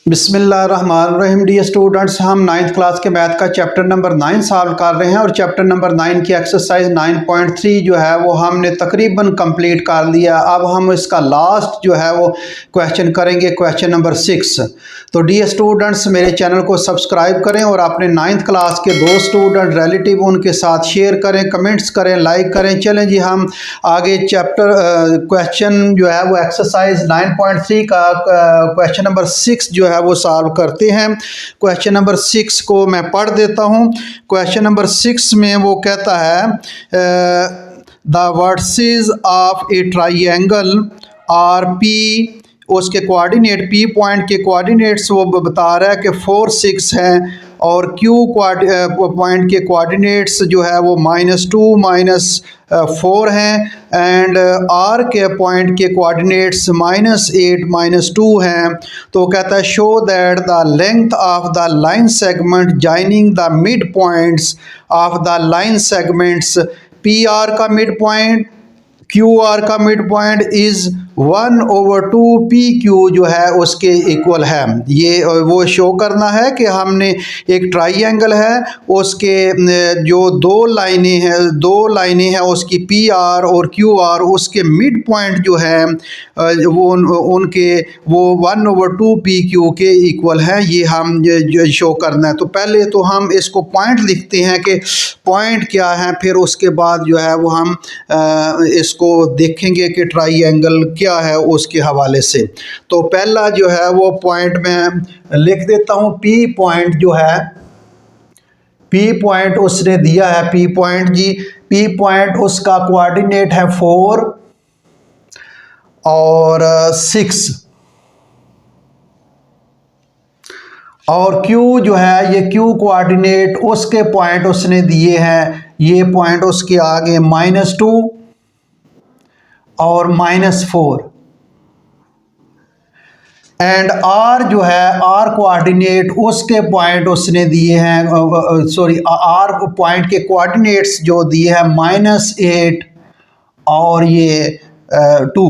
बिस्मिल्लाहिर्रहमानिर्रहीम। D students, हम ninth class के मैथ का चैप्टर नंबर 9 सॉल्व कर रहे हैं और चैप्टर नंबर 9 की एक्सरसाइज 9.3 जो है वो हमने तकरीबन कंप्लीट कर लिया। अब हम इसका लास्ट जो है वो क्वेश्चन करेंगे, क्वेश्चन नंबर 6। तो डी स्टूडेंट्स, मेरे चैनल को सब्सक्राइब करें और अपने 9th क्लास के दो स्टूडेंट रिलेटिव उनके साथ शेयर करें, कमेंट्स करें, लाइक करें। चलें जी, हम आगे चैप्टर क्वेश्चन जो है वो एक्सरसाइज 9.3 का क्वेश्चन नंबर 6 जो है वो सॉल्व करते हैं। क्वेश्चन नंबर 6 को मैं पढ़ देता हूं। क्वेश्चन नंबर 6 में वो कहता है the vertices of A triangle R P, उसके कोऑर्डिनेट पी पॉइंट के कोऑर्डिनेट्स वो बता रहा है कि 4, 6 हैं और क्यू पॉइंट के कोऑर्डिनेट्स जो है वो -2, -4 हैं एंड आर के पॉइंट के कोऑर्डिनेट्स -8, -2 हैं। तो कहता है show that the length of the line segment joining the mid points of the line segments, P R का मिड पॉइंट, क्यू आर का mid point is 1/2 P Q जो है उसके इक्वल है। ये वो शो करना है कि हमने एक ट्राइंगल है, उसके जो दो लाइनें हैं उसकी पी आर और क्यू आर, उसके मिड पॉइंट जो है वो उनके वो 1/2 पी क्यू के इक्वल है। ये हम शो करना है। तो पहले तो हम इसको पॉइंट लिखते हैं कि पॉइंट क्या है, फिर उसके बाद जो है वो हम इसको देखेंगे कि ट्राइंगल क्या है उसके हवाले से। तो पहला जो है वो पॉइंट मैं लिख देता हूं। पी पॉइंट जो है, पी पॉइंट उसने दिया है, पी पॉइंट जी, पी पॉइंट उसका कोऑर्डिनेट है 4 और 6 और Q जो है ये Q कोऑर्डिनेट उसके पॉइंट उसने दिए हैं, ये पॉइंट उसके आगे -2 और -4 एंड R जो है, R कोऑर्डिनेट उसके पॉइंट उसने दिए हैं, सॉरी R पॉइंट के कोऑर्डिनेट्स जो दिए हैं -8 और ये 2।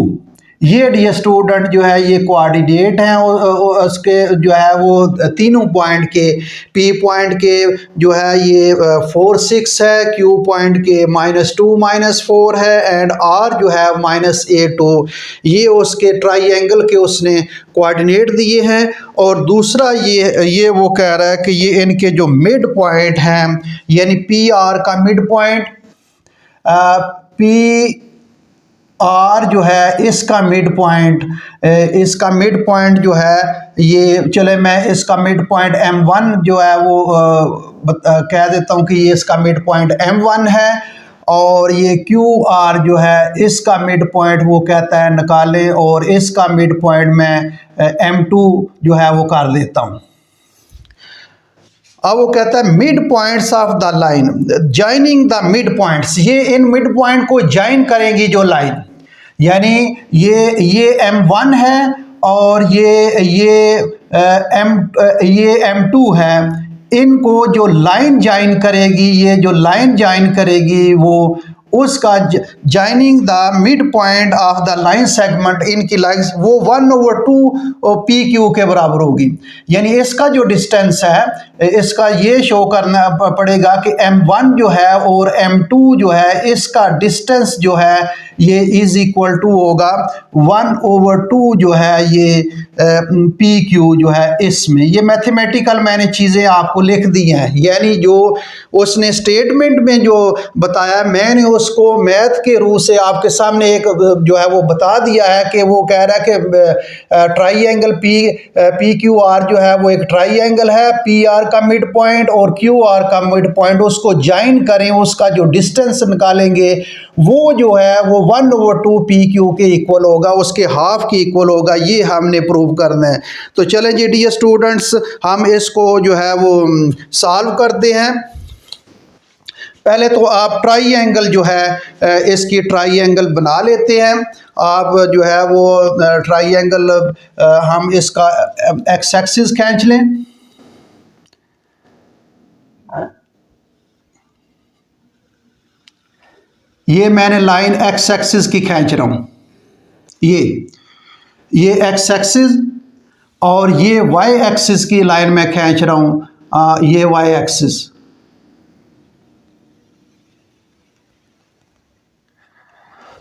ये डी स्टूडेंट जो है ये कोऑर्डिनेट हैं उसके जो है वो तीनों पॉइंट के। पी पॉइंट के जो है ये 4, 6 है, क्यू पॉइंट के -2, -4 है एंड आर जो है -8 हो। ये उसके ट्राइंगल के उसने कोऑर्डिनेट दिए हैं। और दूसरा ये वो कह रहा है कि ये इनके जो मिड पॉइंट हैं, यानी पी आर का मिड पॉइंट, पी आर जो है इसका मिड पॉइंट, इसका मिड पॉइंट जो है ये, चले मैं इसका मिड पॉइंट M1 जो है वो कह देता हूँ कि ये इसका मिड पॉइंट M1 है और ये क्यू आर जो है इसका मिड पॉइंट वो कहता है निकालें और इसका मिड पॉइंट मैं M2 जो है वो कर देता हूँ। अब वो कहता है mid points of the line joining the mid points, ये इन मिड पॉइंट को जॉइन करेंगी जो लाइन, यानी ये M1 है और ये M2 है। इनको जो लाइन जॉइन करेगी, ये जो लाइन जॉइन करेगी वो उसका joining the mid point of the line segment, इनकी लाइन्स वो 1/2 पी क्यू के बराबर होगी। यानी इसका जो डिस्टेंस है इसका ये शो करना पड़ेगा कि M1 जो है और M2 जो है इसका डिस्टेंस जो है ये इज इक्वल टू होगा 1/2 जो है ये पी क्यू जो है इसमें। ये मैथमेटिकल मैंने चीज़ें आपको लिख दी हैं, यानी जो उसने स्टेटमेंट में जो बताया मैंने उसको मैथ के रूप से आपके सामने एक जो है वो बता दिया है कि वो कह रहा है कि ट्राइंगल पी क्यू आर जो है वो एक ट्राइंगल है, पी आर का मिड पॉइंट और क्यू आर का मिड पॉइंट उसको ज्वाइन करें, उसका जो डिस्टेंस निकालेंगे वो जो है वो 1/2 पी क्यू के इक्वल होगा, उसके हाफ के इक्वल होगा। ये हमने प्रूव करना है। तो चलें जी डियर स्टूडेंट्स, हम इसको जो है वो सॉल्व करते हैं। पहले तो आप ट्राइंगल जो है इसकी ट्राइंगल बना लेते हैं। आप जो है वो ट्राइंगल हम इसका एक्स एक्सिस खींच लें। ये मैंने लाइन एक्स एक्सिस की खींच रहा हूँ, ये एक्स एक्सिस और ये वाई एक्सिस की लाइन मैं खींच रहा हूँ, ये वाई एक्सिस।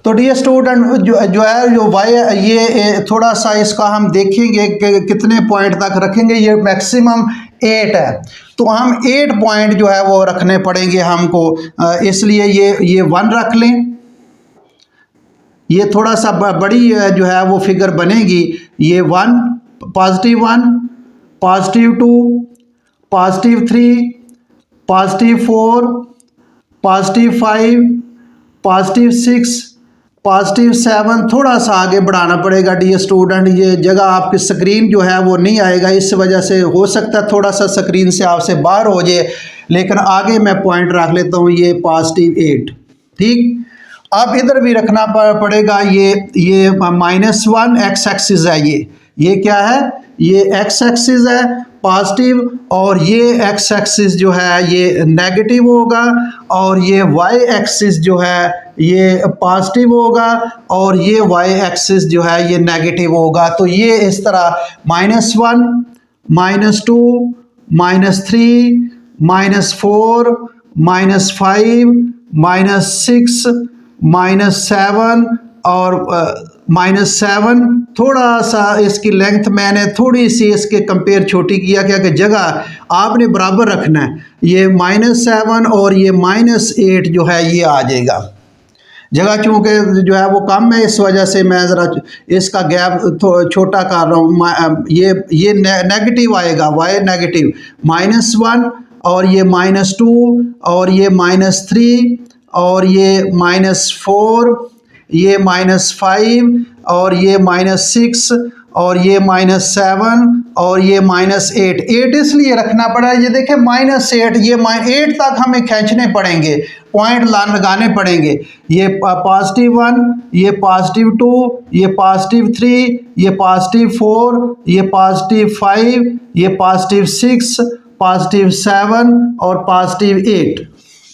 तो डियर स्टूडेंट जो है जो वाई, ये थोड़ा सा इसका हम देखेंगे कि कितने पॉइंट तक रखेंगे। ये मैक्सिमम 8 है, तो हम 8 पॉइंट जो है वो रखने पड़ेंगे हमको, इसलिए ये 1 रख लें। ये थोड़ा सा बड़ी जो है वो फिगर बनेगी। ये 1, +1, +2, +3, +4, +5, +6, +7। थोड़ा सा आगे बढ़ाना पड़ेगा डियर स्टूडेंट। ये जगह आपकी स्क्रीन जो है वो नहीं आएगा, इस वजह से हो सकता है थोड़ा सा स्क्रीन से आपसे बाहर हो जाए, लेकिन आगे मैं पॉइंट रख लेता हूँ। ये +8, ठीक। अब इधर भी रखना पड़ेगा। ये -1 एक्स एक्सिस है। ये क्या है? ये एक्स एक्सिस है पॉजिटिव, और ये एक्स एक्सिस जो है ये नेगेटिव होगा, और ये वाई एक्सिस जो है ये पॉजिटिव होगा, और ये वाई एक्सिस जो है ये नेगेटिव होगा। तो ये इस तरह -1, -2, -3, -4, -5, -6, -7 और -7। थोड़ा सा इसकी लेंथ मैंने थोड़ी सी इसके कंपेयर छोटी किया, क्या कि जगह आपने बराबर रखना है। ये -7 और ये -8 जो है ये आ जाएगा। जगह चूँकि जो है वो कम है, इस वजह से मैं ज़रा इसका गैप छोटा कर रहा हूँ। ये नेगेटिव आएगा, वाई नेगेटिव। -1 और ये -2 और ये -3 और ये -4, ये -5 और ये -6 और ये -7 और ये -8। 8 इसलिए रखना पड़ा है, ये देखें -8, ये -8 तक हमें खींचने पड़ेंगे, पॉइंट लगाने पड़ेंगे। ये +1, ये +2, ये +3, ये +4, ये +5, ये +6, +7 और +8।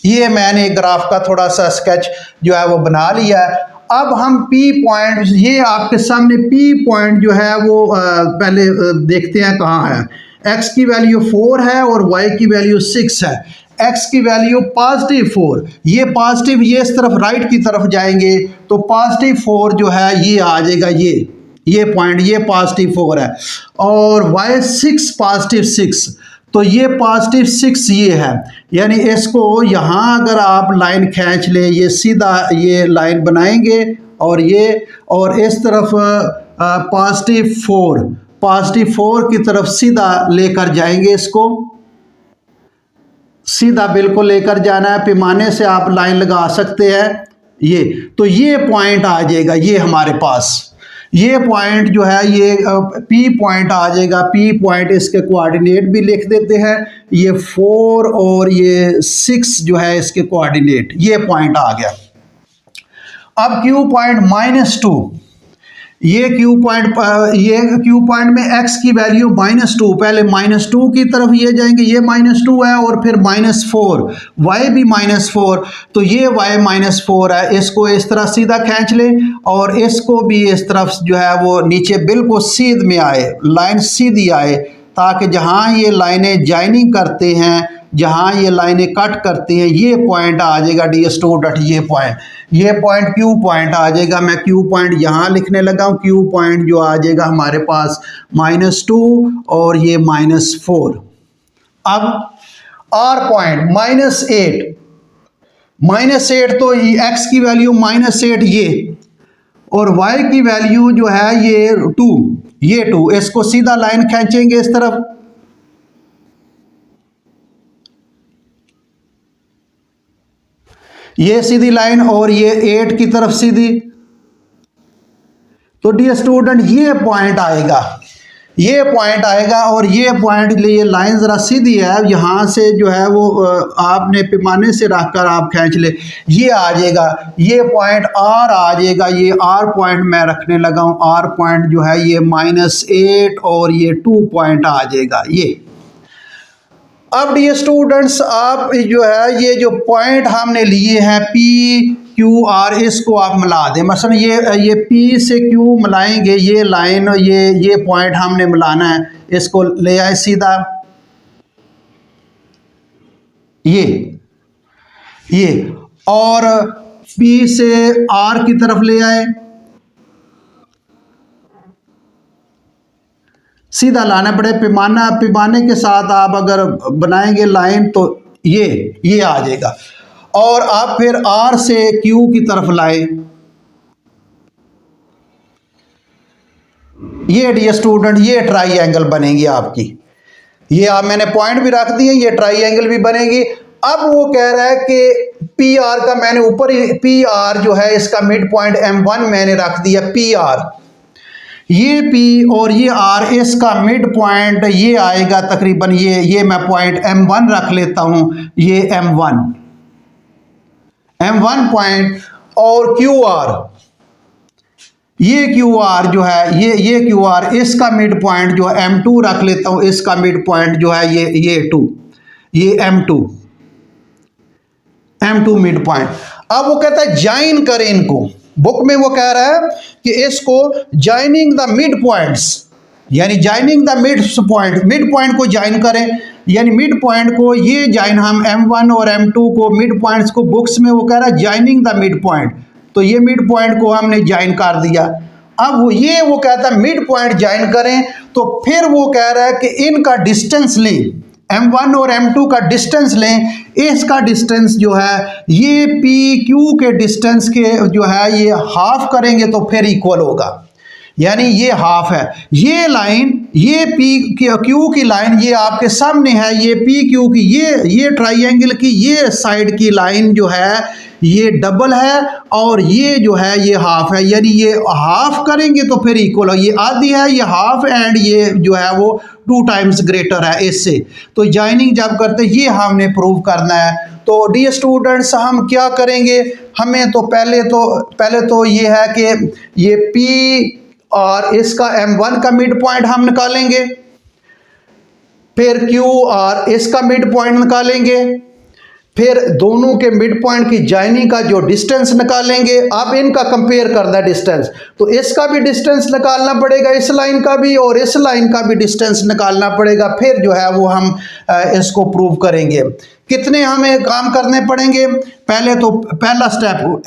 ये मैंने ग्राफ का थोड़ा सा स्केच जो है वो बना लिया है। अब हम P पॉइंट, ये आपके सामने P पॉइंट जो है वो पहले देखते हैं कहाँ है। X की वैल्यू 4 है और Y की वैल्यू 6 है। X की वैल्यू +4, ये पॉजिटिव, ये इस तरफ राइट की तरफ जाएंगे तो +4 जो है ये आ जाएगा। ये पॉइंट ये +4 है, और Y 6 +6, तो ये +6 ये है। यानी इसको यहाँ अगर आप लाइन खींच ले, ये सीधा ये लाइन बनाएंगे, और इस तरफ +4 की तरफ सीधा लेकर जाएंगे। इसको सीधा बिल्कुल लेकर जाना है, पैमाने से आप लाइन लगा सकते हैं। तो ये पॉइंट आ जाएगा, ये हमारे पास ये पॉइंट जो है ये P पॉइंट आ जाएगा। P पॉइंट इसके कोऑर्डिनेट भी लिख देते हैं, ये 4 और ये 6 जो है इसके कोऑर्डिनेट, ये पॉइंट आ गया। अब Q पॉइंट -2, ये Q पॉइंट में X की वैल्यू -2, पहले -2 की तरफ ये जाएंगे, ये -2 है, और फिर -4, Y भी -4, तो ये Y -4 है। इसको इस तरह सीधा खींच ले, और इसको भी इस तरफ जो है वो नीचे बिल्कुल सीध में आए, लाइन सीधी आए, ताकि जहाँ ये लाइनें जॉइनिंग करते हैं, जहाँ ये लाइनें कट करती हैं, ये पॉइंट आ जाएगा डियर स्टूडेंट। ये पॉइंट Q पॉइंट आ जाएगा। मैं Q पॉइंट यहाँ लिखने लगा हूँ। Q पॉइंट जो आ जाएगा हमारे पास -2 और ये -4। अब R पॉइंट -8, तो X की वैल्यू -8 ये, और Y की वैल्यू जो है ये 2, इसको सीधा लाइन खींचेंगे इस तरफ, ये सीधी लाइन, और ये 8 की तरफ सीधी। तो डियर स्टूडेंट ये पॉइंट आएगा, और ये पॉइंट लिए लाइन ज़रा सीधी है, यहाँ से जो है वो आपने पैमाने से रखकर आप खींच ले, ये आ जाएगा। ये पॉइंट R आ जाएगा। ये R पॉइंट मैं रखने लगा हूँ। R पॉइंट जो है ये -8 और ये 2 पॉइंट आ जाएगा। अब डियर स्टूडेंट्स, आप जो है ये जो पॉइंट हमने लिए हैं P, क्यू आर इसको आप मिला दें, मसलन ये पी से क्यू मिलाएंगे, ये लाइन ये पॉइंट हमने मिलाना है, इसको ले आए सीधा ये और पी से आर की तरफ ले आए, सीधा लाना पड़े, पैमाने के साथ आप अगर बनाएंगे लाइन तो ये आ जाएगा। और आप फिर आर से क्यू की तरफ लाए, ये डियर स्टूडेंट ये ट्राइंगल बनेगी आपकी, ये आप मैंने पॉइंट भी रख दिए, ये ट्राइंगल भी बनेगी। अब वो कह रहा है कि पी आर का मैंने ऊपर ही पी आर जो है इसका मिड पॉइंट M1 मैंने रख दिया पी आर, ये P और ये R इसका मिड पॉइंट ये आएगा तकरीबन ये मैं पॉइंट M1 रख लेता हूं, ये M1 पॉइंट और QR ये QR जो है ये QR इसका मिड पॉइंट जो है M2 रख लेता हूं, इसका मिड पॉइंट जो है ये M2 मिड पॉइंट। अब वो कहता है ज्वाइन करें इनको, बुक में वो कह रहा है कि इसको ज्वाइनिंग द मिड पॉइंट्स, यानी ज्वाइनिंग द मिड पॉइंट को ज्वाइन करें, यानी मिड पॉइंट को ये ज्वाइन हम M1 और M2 को मिड पॉइंट्स को बुक्स में वो कह रहा है ज्वाइनिंग द मिड पॉइंट, तो ये मिड पॉइंट को हमने ज्वाइन कर दिया। अब वो कहता है मिड पॉइंट ज्वाइन करें, तो फिर वो कह रहा है कि इनका डिस्टेंस लें, M1 और M2 का डिस्टेंस लें, इसका डिस्टेंस जो है ये पी क्यू के डिस्टेंस के जो है ये हाफ करेंगे तो फिर इक्वल होगा, यानी ये हाफ है। ये लाइन ये पी क्यू की लाइन ये आपके सामने है, ये पी क्यू की ये ट्राइंगल की ये साइड की लाइन जो है ये डबल है और ये जो है ये हाफ है, यानी ये हाफ करेंगे तो फिर इक्वल हो, ये आधी है ये हाफ एंड ये जो है वो 2 टाइम्स ग्रेटर है इससे। तो ज्वाइनिंग जब करते ये हमने प्रूव करना है। तो डियर स्टूडेंट्स हम क्या करेंगे, हमें तो पहले तो ये है कि ये पी और इसका M1 का मिड पॉइंट हम निकालेंगे, फिर क्यू और इसका मिड पॉइंट निकालेंगे, फिर दोनों के मिड पॉइंट की ज्वाइनिंग का जो डिस्टेंस निकालेंगे। अब इनका कंपेयर करना है डिस्टेंस, तो इसका भी डिस्टेंस निकालना पड़ेगा, इस लाइन का भी और इस लाइन का भी डिस्टेंस निकालना पड़ेगा, फिर जो है वो हम इसको प्रूव करेंगे। कितने हमें काम करने पड़ेंगे, पहले तो पहला स्टेप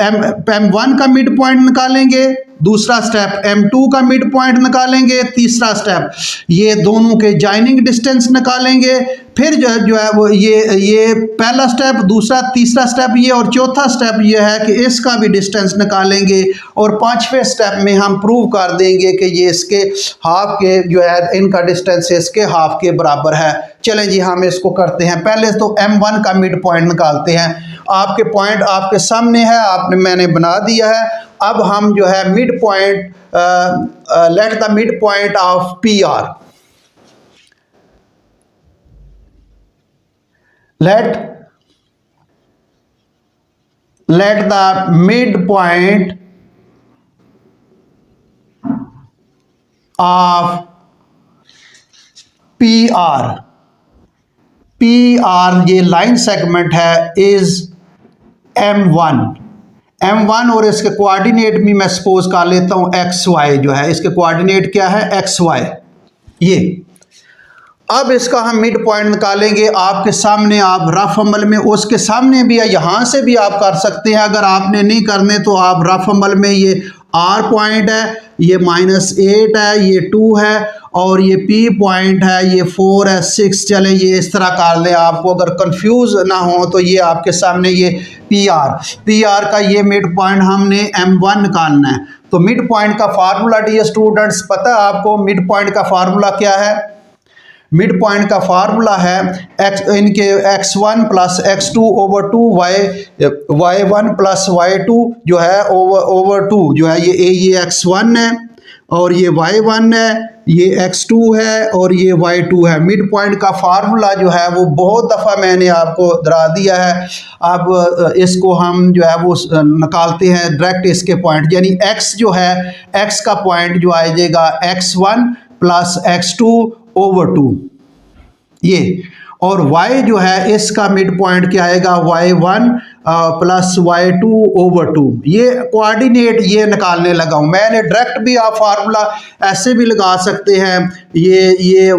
M1 का मिड पॉइंट निकालेंगे, दूसरा स्टेप M2 का मिड पॉइंट निकालेंगे, तीसरा स्टेप ये दोनों के ज्वाइनिंग डिस्टेंस निकालेंगे, फिर जो है वो ये पहला स्टेप, दूसरा तीसरा स्टेप ये और चौथा स्टेप ये है कि इसका भी डिस्टेंस निकालेंगे और पांचवें स्टेप में हम प्रूव कर देंगे कि ये इसके हाफ के जो है इनका डिस्टेंस इसके हाफ के बराबर है। चलें जी हम इसको करते हैं। पहले तो M1 का मिड पॉइंट निकालते हैं, आपके पॉइंट आपके सामने है, मैंने बना दिया है। अब हम जो है mid point let the mid point of P R, let the midpoint of PR ये लाइन सेगमेंट है इज M1 और इसके कोऑर्डिनेट भी मैं सपोज कर लेता हूं XY जो है, इसके कोऑर्डिनेट क्या है XY ये। अब इसका हम मिड पॉइंट निकालेंगे, आपके सामने आप रफ अमल में उसके सामने भी है, यहाँ से भी आप कर सकते हैं। अगर आपने नहीं करने तो आप रफ अमल में ये R पॉइंट है, ये -8 है, ये 2 है और ये P पॉइंट है, ये 4 है, 6, चले ये इस तरह कर लें। आपको अगर कंफ्यूज ना हो तो ये आपके सामने ये PR का ये मिड पॉइंट हमने M1 निकालना है। तो मिड पॉइंट का फार्मूला डियर स्टूडेंट्स पता है आपको, मिड पॉइंट का फार्मूला क्या है? मिड पॉइंट का फार्मूला है इनके x1 plus x2 over 2 y1 plus y2 जो है ओवर 2 जो है, ये x1 है और ये y1 है, ये x2 है और ये y2 है। मिड पॉइंट का फार्मूला जो है वो बहुत दफ़ा मैंने आपको डरा दिया है। अब इसको हम जो है वो निकालते हैं डायरेक्ट इसके पॉइंट, यानी x जो है x का पॉइंट जो आ जाएगा x1 प्लस x2 ओवर 2 ये, और y जो है इसका मिड पॉइंट क्या आएगा y1 प्लस y2/2। ये कोऑर्डिनेट ये निकालने लगा हूँ मैंने। डायरेक्ट भी आप फार्मूला ऐसे भी लगा सकते हैं, ये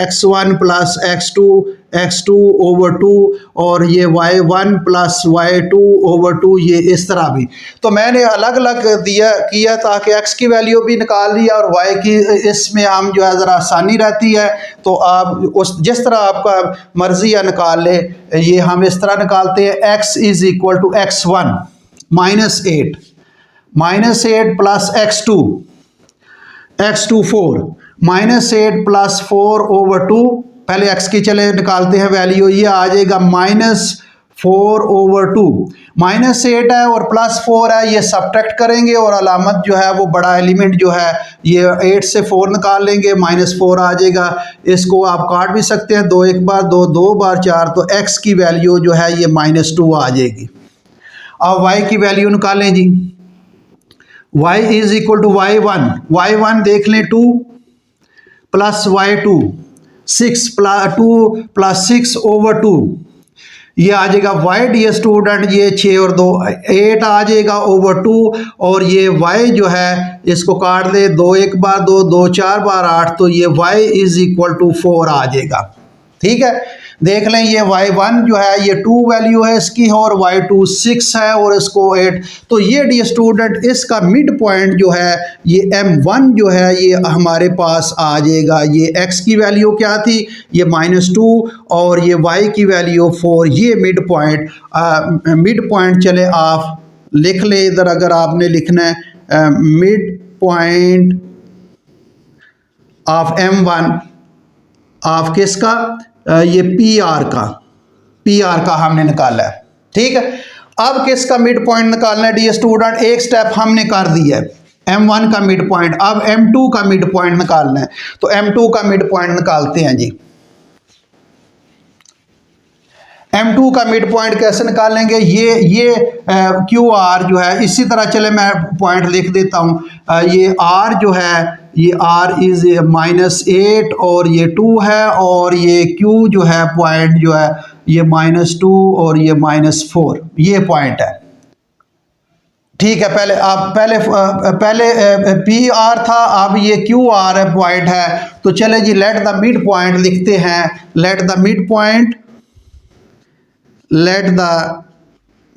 x1 प्लस x2/2 और ये y1 प्लस y2/2, ये इस तरह भी। तो मैंने अलग अलग किया ताकि x की वैल्यू भी निकाल लिया और y की, इसमें हम जो है ज़रा आसानी रहती है। तो आप उस जिस तरह आपका मर्जी है निकाल ले। ये हम इस तरह निकालते हैं, x is equal to x1 -8 plus x2 4 -8 plus 4/2। पहले x की चले निकालते हैं वैल्यू, ये आ जाएगा -4/2। -8 है और +4 है, ये सब्ट्रैक्ट करेंगे और अलामत जो है वो बड़ा एलिमेंट जो है ये 8 से 4 निकाल लेंगे, -4 आ जाएगा। इसको आप काट भी सकते हैं, 2 एक बार, 2 2 बार 4, तो x की वैल्यू जो है ये -2 आ जाएगी। अब y की वैल्यू निकालें जी। y is equal to y1 देख लें, 2 प्लस y2 2 प्लस 6/2, ये आ जाएगा y डियर स्टूडेंट, ये 6 और 2 8 आ जाएगा /2। और ये y जो है इसको काट दे, 2 एक बार, 2 2 4 बार 8, तो ये y इज इक्वल टू 4 आ जाएगा। ठीक है, देख लें ये y1 जो है ये 2 वैल्यू है इसकी, और y2 6 है और इसको 8। तो ये डियर स्टूडेंट इसका मिड पॉइंट जो है ये m1 जो है ये हमारे पास आ जाएगा। ये x की वैल्यू क्या थी, ये -2 और ये y की वैल्यू 4। ये मिड पॉइंट चले आप लिख ले इधर, अगर आपने लिखना है mid point of m1 of किसका, ये PR का हमने निकाला है। ठीक है, अब किसका मिड पॉइंट निकालना है डियर स्टूडेंट, एक स्टेप हमने कर दिया है m1 का मिड पॉइंट, अब m2 का मिड पॉइंट निकालना है। तो m2 का मिड पॉइंट निकालते हैं जी। m2 का मिड पॉइंट कैसे निकालेंगे, ये QR जो है, इसी तरह चले मैं पॉइंट लिख देता हूँ। ये R जो है, ये R इज -8 और ये 2 है, और ये Q जो है पॉइंट जो है ये -2 और ये -4, ये पॉइंट है। ठीक है, पहले PR था, अब ये QR पॉइंट है। तो चले जी लेट द मिड पॉइंट लिखते हैं। Let the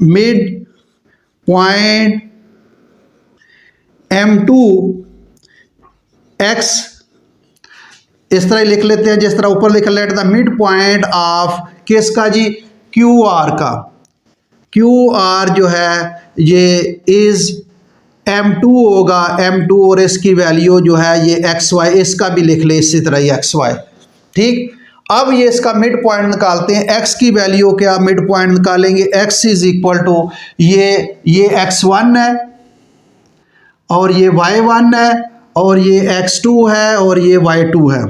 mid point M2 x इस तरह लिख लेते हैं जिस तरह ऊपर लिखा, let the mid point of किसका जी, QR का। QR जो है ये इज M2 होगा, M2 और इसकी वैल्यू जो है ये XY, इसका भी लिख ले इसी तरह ये XY। ठीक, अब ये इसका मिड पॉइंट निकालते हैं। x की वैल्यू क्या, मिड पॉइंट निकालेंगे, x इज इक्वल टू ये x1 है और ये y1 है और ये x2 है और ये y2 है।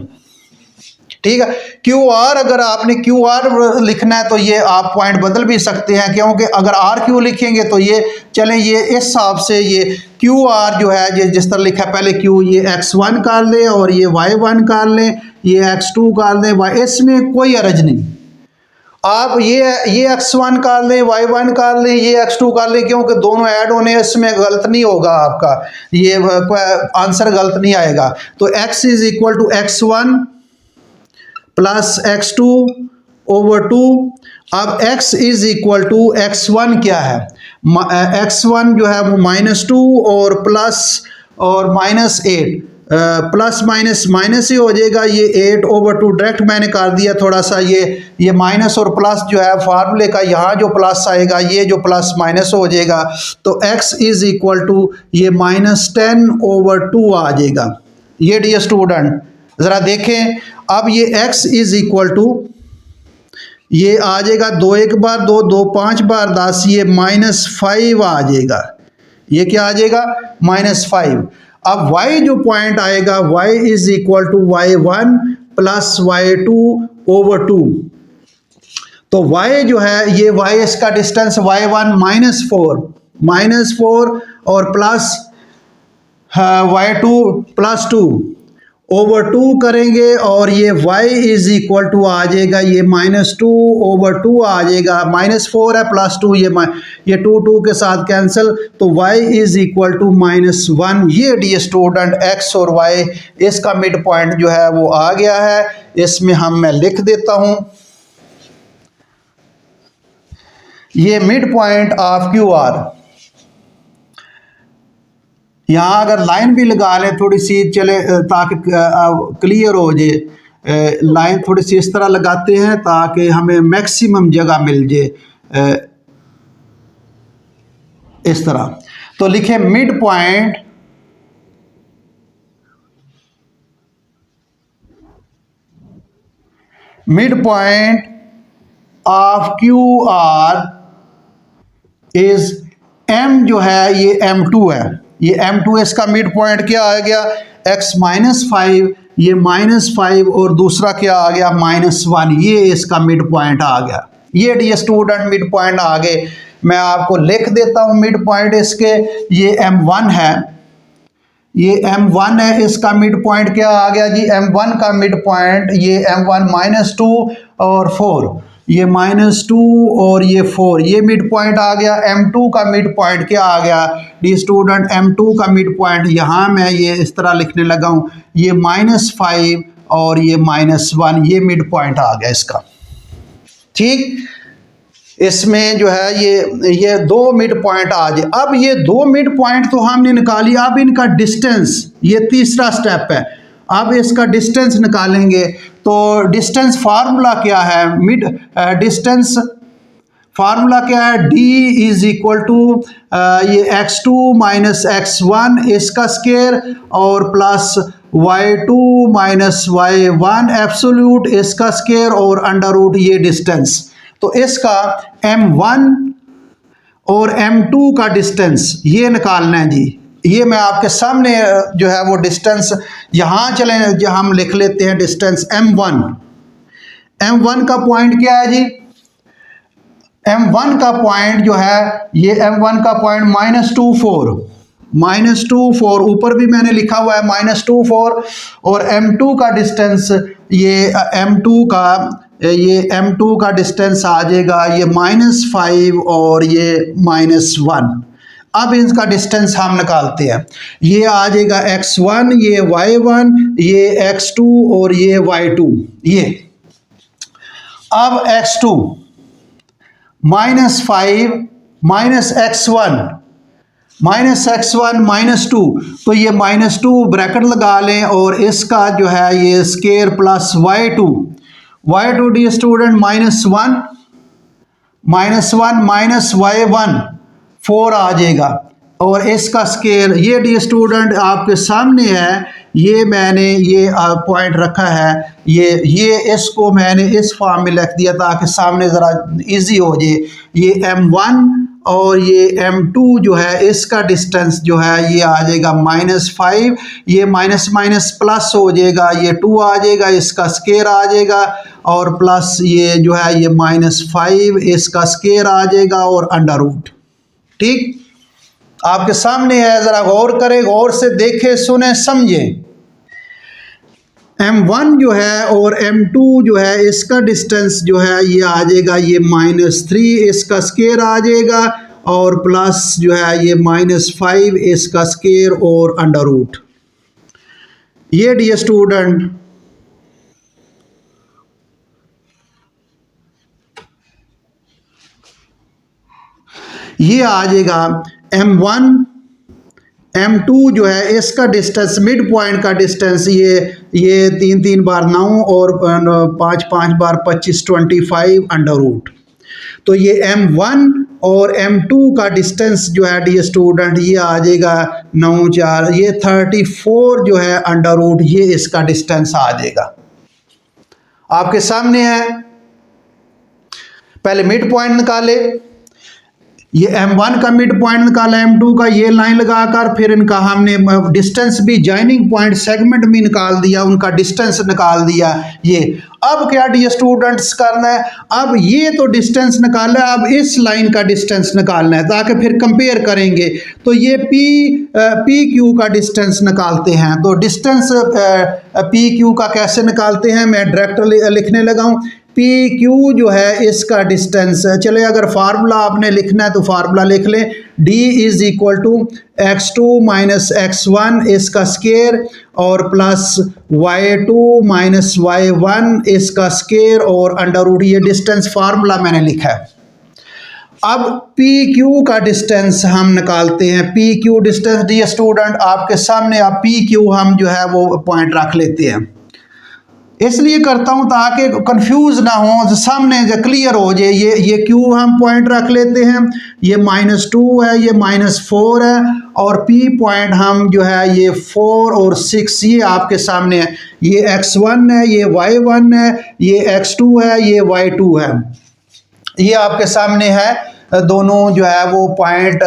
ठीक है, QR अगर आपने QR लिखना है तो ये आप पॉइंट बदल भी सकते हैं, क्योंकि अगर RQ लिखेंगे तो ये चलें, ये इस हिसाब से ये QR जो है जिस तरह लिखा है, पहले Q ये x1 कर लें और ये y1 कर लें, ये x2 कर लें, इसमें कोई हर्ज नहीं। आप ये x1 कर लें, y1 कर लें, ये x2 कर लें, क्योंकि दोनों ऐड होने, इसमें गलत नहीं होगा आपका, ये आंसर गलत नहीं आएगा। तो x is equal to x1 plus x2/2। अब x is equal to x1 क्या है, x1 जो है वो -2 और प्लस और -8, प्लस माइनस ही हो जाएगा, ये 8/2 डायरेक्ट मैंने कर दिया। थोड़ा सा ये माइनस और प्लस जो है फार्मूले का, यहाँ जो प्लस आएगा ये जो प्लस माइनस हो जाएगा। तो x इज इक्वल टू ये -10/2 आ जाएगा। ये डियर स्टूडेंट ज़रा देखें, अब ये x इज इक्वल टू ये आ जाएगा 2 एक बार, 2 2 5 बार 10, ये -5 आ जाएगा। ये क्या आ जाएगा, -5। अब y जो पॉइंट आएगा, y is equal to y1 plus y2/2। तो y जो है ये y इसका डिस्टेंस y1 -4 और प्लस y2 +2 /2 करेंगे और ये y इज इक्वल टू आ जाएगा, ये -2/2 आ जाएगा, -4 है +2, ये 2 के साथ कैंसिल, तो y इज इक्वल टू -1। ये डियर स्टूडेंट x और y इसका मिड पॉइंट जो है वो आ गया है। इसमें मैं लिख देता हूँ, ये मिड पॉइंट ऑफ QR। यहाँ अगर लाइन भी लगा लें थोड़ी सी चले ताकि क्लियर हो जाए, लाइन थोड़ी सी इस तरह लगाते हैं ताकि हमें मैक्सिमम जगह मिल जाए, इस तरह। तो लिखे mid point of QR is M जो है ये M2 है, ये M2 इसका मिड पॉइंट क्या आ गया, x -5, ये -5 और दूसरा क्या आ गया -1, ये इसका मिड पॉइंट आ गया। ये डियर स्टूडेंट मिड पॉइंट आ गए। मैं आपको लिख देता हूँ मिड पॉइंट इसके, ये M1 है, ये M1 है, इसका मिड पॉइंट क्या आ गया जी, M1 का मिड पॉइंट ये M1 -2 और 4, ये -2 और ये 4, ये मिड पॉइंट आ गया। M2 का मिड पॉइंट क्या आ गया डी स्टूडेंट, M2 का मिड पॉइंट यहाँ मैं ये इस तरह लिखने लगा हूँ, ये -5 और ये -1, ये मिड पॉइंट आ गया इसका। ठीक, इसमें जो है ये दो मिड पॉइंट आ जाए। अब ये दो मिड पॉइंट तो हमने निकाली, अब इनका डिस्टेंस, ये तीसरा स्टेप है। अब इसका डिस्टेंस निकालेंगे, तो डिस्टेंस फार्मूला क्या है, मिड डिस्टेंस फार्मूला क्या है, d इज इक्वल टू ये x2 माइनस x1 इसका स्केयर और plus y2 minus y1 absolute इसका स्केयर और अंडर रूट ये डिस्टेंस। तो इसका M1 और M2 का डिस्टेंस ये निकालना है जी। ये मैं आपके सामने जो है वो डिस्टेंस, यहाँ चले हम लिख लेते हैं डिस्टेंस M1 का पॉइंट क्या है जी, M1 का पॉइंट जो है ये M1 का पॉइंट -24 ऊपर भी मैंने लिखा हुआ है -24, और M2 का डिस्टेंस ये M2 का डिस्टेंस आ जाएगा ये -5 और ये -1। अब इनका डिस्टेंस हम निकालते हैं, ये आ जाएगा x1, ये y1, ये x2 और ये y2। ये अब x2 -5 -x1 -2, तो ये -2 ब्रैकेट लगा लें और इसका जो है ये square plus y2 dear student -1 minus y1 4 आ जाएगा और इसका स्केयर, ये डी स्टूडेंट आपके सामने है, ये मैंने ये पॉइंट रखा है, ये इसको मैंने इस फॉर्म में लिख दिया ताकि सामने ज़रा इजी हो जाए। ये M1 और ये M2 जो है इसका डिस्टेंस जो है ये आ जाएगा -5, ये माइनस माइनस प्लस हो जाएगा, ये 2 आ जाएगा, इसका स्केयर आ जाएगा और प्लस ये जो है ये -5 इसका स्केयर आ जाएगा और अंडर रूट। ठीक, आपके सामने है, ज़रा गौर करें, गौर से देखें, सुने, समझें। M1 जो है और M2 जो है इसका डिस्टेंस जो है ये आ जाएगा ये -3 इसका स्केयर आ जाएगा और प्लस जो है ये -5 इसका स्केयर और अंडर रूट। ये डियर स्टूडेंट ये आ जाएगा M1 M2 जो है इसका डिस्टेंस, मिड पॉइंट का डिस्टेंस ये 3 बार 9 और 5 बार 25 25 अंडर रूट। तो ये M1 और M2 का डिस्टेंस जो है डी स्टूडेंट ये आ जाएगा 9 4, ये 34 जो है अंडर रूट, ये इसका डिस्टेंस आ जाएगा। आपके सामने है, पहले मिड पॉइंट निकाले, ये M1 का मिड पॉइंट निकाला, M2 का ये लाइन लगाकर, फिर इनका हमने डिस्टेंस भी जॉइनिंग पॉइंट सेगमेंट भी निकाल दिया, उनका डिस्टेंस निकाल दिया। ये अब क्या डियर स्टूडेंट्स करना है, अब ये तो डिस्टेंस निकाला है, अब इस लाइन का डिस्टेंस निकालना है ताकि फिर कंपेयर करेंगे। तो ये पी क्यू का डिस्टेंस निकालते हैं। तो डिस्टेंस पी क्यू का कैसे निकालते हैं, मैं डायरेक्ट लिखने लगा हूँ। पी क्यू जो है इसका डिस्टेंस, चले अगर फार्मूला आपने लिखना है तो फार्मूला लिख लें, d is equal to x2 minus x1 इसका स्केयर और प्लस y2 माइनस y1 इसका स्केयर और अंडर रूट, ये डिस्टेंस फार्मूला मैंने लिखा है। अब पी क्यू का डिस्टेंस हम निकालते हैं। P Q distance dear student आपके सामने, आप पी क्यू हम जो है वो पॉइंट रख लेते हैं, इसलिए करता हूं ताकि कंफ्यूज ना हो, सामने जो क्लियर हो जाए। ये क्यू हम पॉइंट रख लेते हैं, ये -2 है, ये -4 है, और पी पॉइंट हम जो है ये 4 और 6 ये आपके सामने है। ये x1 है, ये y1 है, ये x2 है, ये y2 है, ये आपके सामने है दोनों जो है वो पॉइंट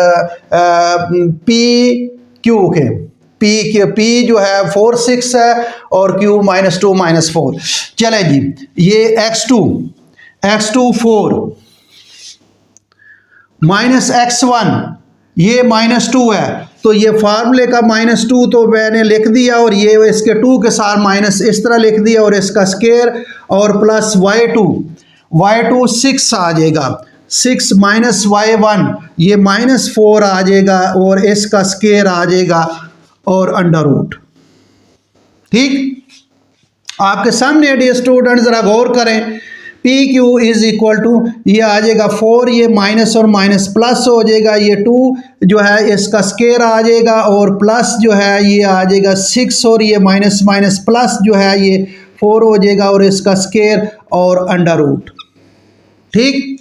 पी क्यू के। पी जो है 4 6 है और Q -2 -4। चले जी, ये x2 4 माइनस x1 ये -2 है, तो ये फार्मूले का -2 तो मैंने लिख दिया, और ये इसके 2 के साथ माइनस इस तरह लिख दिया, और इसका स्केयर और प्लस y2 6 आ जाएगा, 6 माइनस y1 ये -4 आ जाएगा, और इसका स्केयर आ जाएगा और अंडर रूट। ठीक, आपके सामने डियर स्टूडेंट जरा गौर करें, P Q is equal to ये आ जाएगा 4, ये माइनस और माइनस प्लस हो जाएगा, ये 2 जो है इसका स्केयर आ जाएगा, और प्लस जो है ये आ जाएगा 6, और ये माइनस माइनस प्लस जो है ये 4 हो जाएगा, और इसका स्केयर और अंडर रूट। ठीक,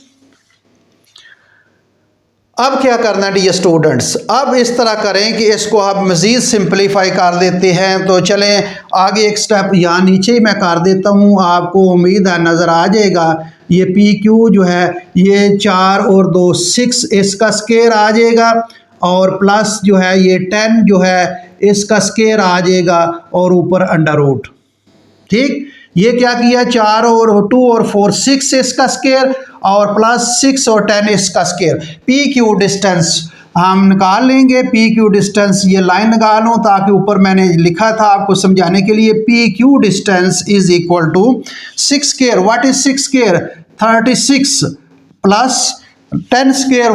अब क्या करना है डियर स्टूडेंट्स, अब इस तरह करें कि इसको आप मज़ीद सिंपलीफाई कर देते हैं। तो चलें आगे एक स्टेप यहाँ नीचे ही मैं कर देता हूँ, आपको उम्मीद है नज़र आ जाएगा। ये पी क्यू जो है ये 4 और 2 6 इसका स्केयर आ जाएगा, और प्लस जो है ये 10 जो है इसका स्केयर आ जाएगा, और ऊपर अंडर रूट। ठीक, ये क्या किया, 4 और 2 और 4 6 इसका स्केयर, और प्लस 6 और 10 इसका स्केयर। पी क्यू डिस्टेंस हम निकाल लेंगे। पी क्यू डिस्टेंस ये लाइन निकालो, ताकि ऊपर मैंने लिखा था आपको समझाने के लिए, P Q distance is equal to 6 square. What is 6 square, 36 plus 10 square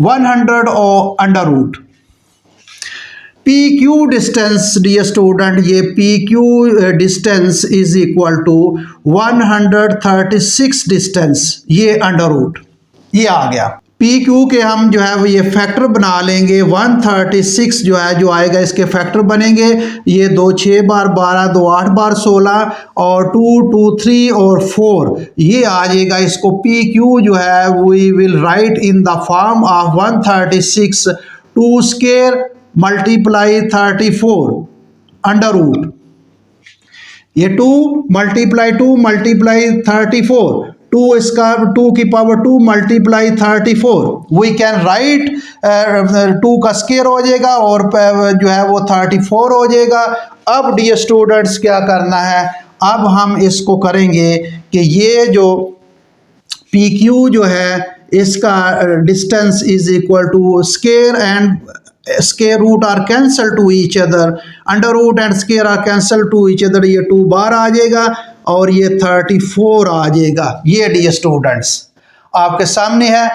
100 और under root. P Q distance dear student, ये P Q distance is equal to 136 distance, ये अंडर रूट ये आ गया। पी क्यू के हम जो है वो ये फैक्टर बना लेंगे। 136 जो है जो आएगा इसके फैक्टर बनेंगे, ये 2 6 बार 12, 2 8 बार 16, और 2 2 3 और 4 ये आ जाएगा। इसको पी क्यू जो है we will write in the form of 136 2 square multiply 34 under root. ये 2 मल्टीप्लाई 34, 2 इसका 2 की power 2 multiply 34, we can write 2 का स्केयर हो जाएगा, और जो है वो 34 हो जाएगा। अब डियर स्टूडेंट्स क्या करना है, अब हम इसको करेंगे कि ये जो पी क्यू जो है इसका distance is equal to square and square root are cancel to each other, under root and square are cancel to each other, ये 2 बार आ जाएगा, और ये 34 आ जाएगा। ये डियर स्टूडेंट्स आपके सामने है।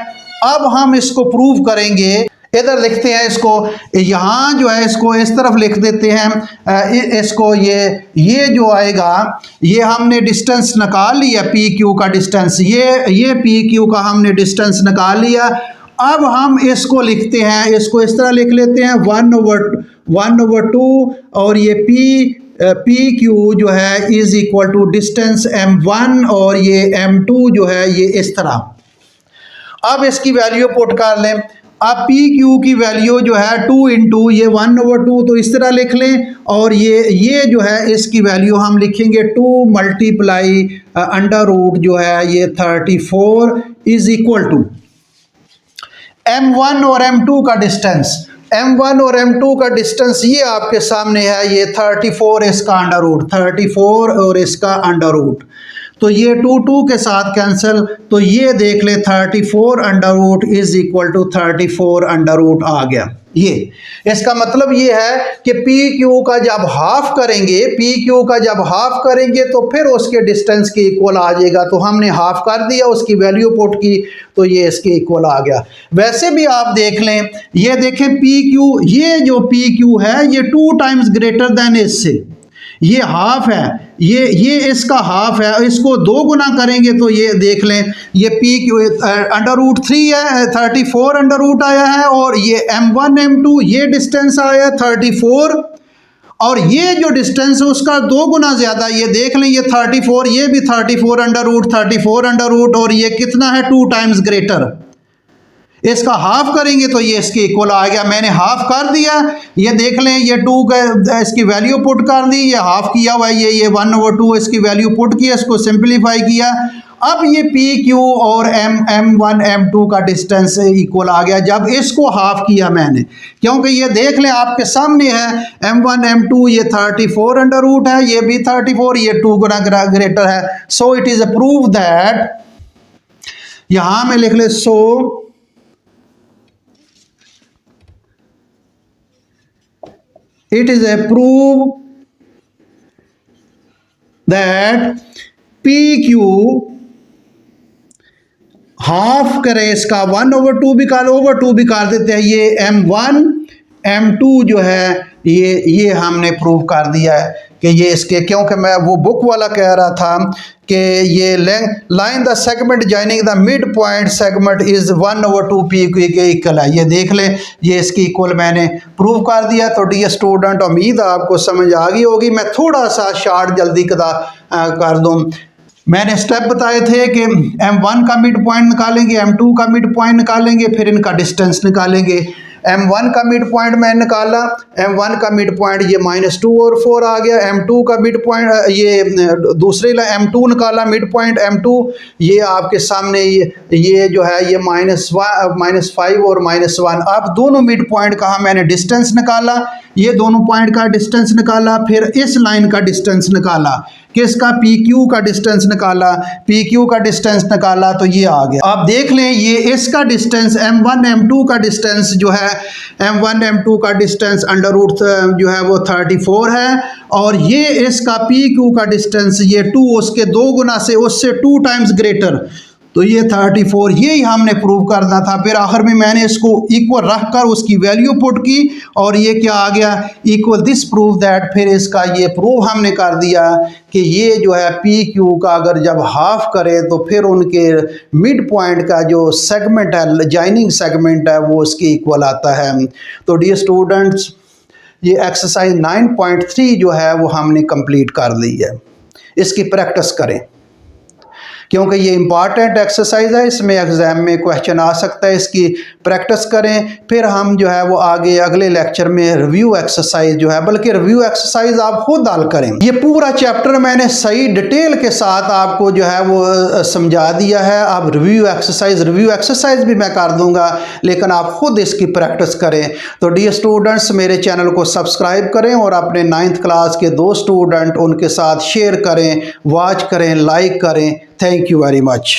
अब हम इसको प्रूव करेंगे, इधर लिखते हैं इसको, यहाँ जो है इसको इस तरफ लिख देते हैं, इसको ये जो आएगा, ये हमने डिस्टेंस निकाल लिया पी क्यू का डिस्टेंस, ये पी क्यू का हमने डिस्टेंस निकाल लिया। अब हम इसको लिखते हैं, इसको इस तरह लिख लेते हैं 1/2, और ये पी क्यू जो है is equal to distance m1, और ये m2 जो है ये इस तरह। अब इसकी वैल्यू पुट कर लें। अब पी क्यू की वैल्यू जो है 2 इंटू ये 1/2, तो इस तरह लिख लें, और ये जो है इसकी वैल्यू हम लिखेंगे 2 मल्टीप्लाई अंडर रूट जो है ये 34 इज इक्वल टू M1 और M2 का डिस्टेंस, M1 और M2 का डिस्टेंस ये आपके सामने है, ये 34 इसका अंडर रूट, 34 और इसका अंडर रूट, तो ये 2 के साथ कैंसिल, तो ये देख ले 34 under root is equal to 34 under root आ गया। ये इसका मतलब ये है कि पी क्यू का जब हाफ करेंगे, पी क्यू का जब हाफ करेंगे तो फिर उसके डिस्टेंस के इक्वल आ जाएगा, तो हमने हाफ कर दिया, उसकी वैल्यू पुट की, तो ये इसके इक्वल आ गया। वैसे भी आप देख लें, ये देखें पी क्यू, ये जो पी क्यू है ये 2 टाइम्स ग्रेटर देन इससे, ये हाफ है, ये इसका हाफ है, इसको 2 गुना करेंगे तो ये देख लें, ये पी क्यू अंडर रूट 3 है, 34 अंडर रूट आया है, और ये M1 M2 ये डिस्टेंस आया 34, और ये जो डिस्टेंस है उसका 2 गुना ज़्यादा, ये देख लें, ये 34, ये भी 34 अंडर रूट, 34 अंडर रूट, और ये कितना है 2 टाइम्स ग्रेटर, इसका हाफ करेंगे तो ये इसके इक्वल आ गया। मैंने हाफ कर दिया, ये देख लें, ये 2 का इसकी वैल्यू पुट कर दी, ये हाफ किया हुआ है, ये 1/2 इसकी वैल्यू पुट किया, इसको सिंप्लीफाई किया। अब ये पी क्यू और M1 M2 का डिस्टेंस इक्वल आ गया जब इसको हाफ किया मैंने, क्योंकि ये देख लें आपके सामने है M1 M2, ये 34 अंडर रूट है, ये भी 34, ये 2 गुना ग्रेटर है। So it is a prove that, यहाँ में लिख ले, सो it is a proof that PQ half करे इसका 1/2 भी कर, ओवर 2 भी कर देते हैं, ये M1 M2 जो है ये हमने प्रूव कर दिया है कि ये इसके, क्योंकि मैं वो बुक वाला कह रहा था कि ये line the segment joining the mid point segment is 1/2 P Q के इक्वल है, ये देख लें, ये इसकी इक्वल मैंने प्रूव कर दिया। तो डियर स्टूडेंट, उम्मीद आपको समझ आ गई होगी। मैं थोड़ा सा शार्ट जल्दी कर दूँ। मैंने स्टेप बताए थे कि M1 का मिड पॉइंट निकालेंगे, M2 का मिड पॉइंट निकालेंगे, फिर इनका डिस्टेंस निकालेंगे। M1 का मिड पॉइंट मैंने निकाला, M1 का मिड पॉइंट ये -2 और 4 आ गया। M2 का मिड पॉइंट, ये दूसरे M2 निकाला मिड पॉइंट M2, ये आपके सामने ये जो है ये -5 और -1। अब दोनों मिड पॉइंट का मैंने डिस्टेंस निकाला, ये दोनों पॉइंट का डिस्टेंस निकाला, फिर इस लाइन का डिस्टेंस निकाला, किसका, PQ का डिस्टेंस निकाला, PQ का डिस्टेंस निकाला, तो ये आ गया। आप देख लें, ये इसका डिस्टेंस M1 M2 का डिस्टेंस जो है, M1 M2 का डिस्टेंस अंडर रूट जो है वो 34 है, और ये इसका PQ का डिस्टेंस ये 2 उसके 2 गुना से, उससे 2 टाइम्स ग्रेटर, तो ये 34, ये हमने प्रूव करना था। फिर आखिर में मैंने इसको इक्वल रख कर उसकी वैल्यू पुट की, और ये क्या आ गया, इक्वल दिस प्रूव दैट। फिर इसका ये प्रूव हमने कर दिया कि ये जो है पी क्यू का अगर जब हाफ करे तो फिर उनके मिड पॉइंट का जो सेगमेंट है, जॉइनिंग सेगमेंट है, वो उसके इक्वल आता है। तो डियर स्टूडेंट्स, ये एक्सरसाइज 9.3 जो है वो हमने कंप्लीट कर ली है। इसकी प्रैक्टिस करें, क्योंकि ये इंपॉर्टेंट एक्सरसाइज है, इसमें एग्जाम में क्वेश्चन आ सकता है। इसकी प्रैक्टिस करें, फिर हम जो है वो आगे अगले लेक्चर में रिव्यू एक्सरसाइज जो है, बल्कि रिव्यू एक्सरसाइज आप खुद हल करें। ये पूरा चैप्टर मैंने सही डिटेल के साथ आपको जो है वो समझा दिया है। आप रिव्यू एक्सरसाइज भी मैं कर दूंगा, लेकिन आप खुद इसकी प्रैक्टिस करें। तो डियर स्टूडेंट्स, मेरे चैनल को सब्सक्राइब करें और अपने 9th क्लास के 2 स्टूडेंट उनके साथ शेयर करें, वॉच करें, लाइक करें। Thank you very much.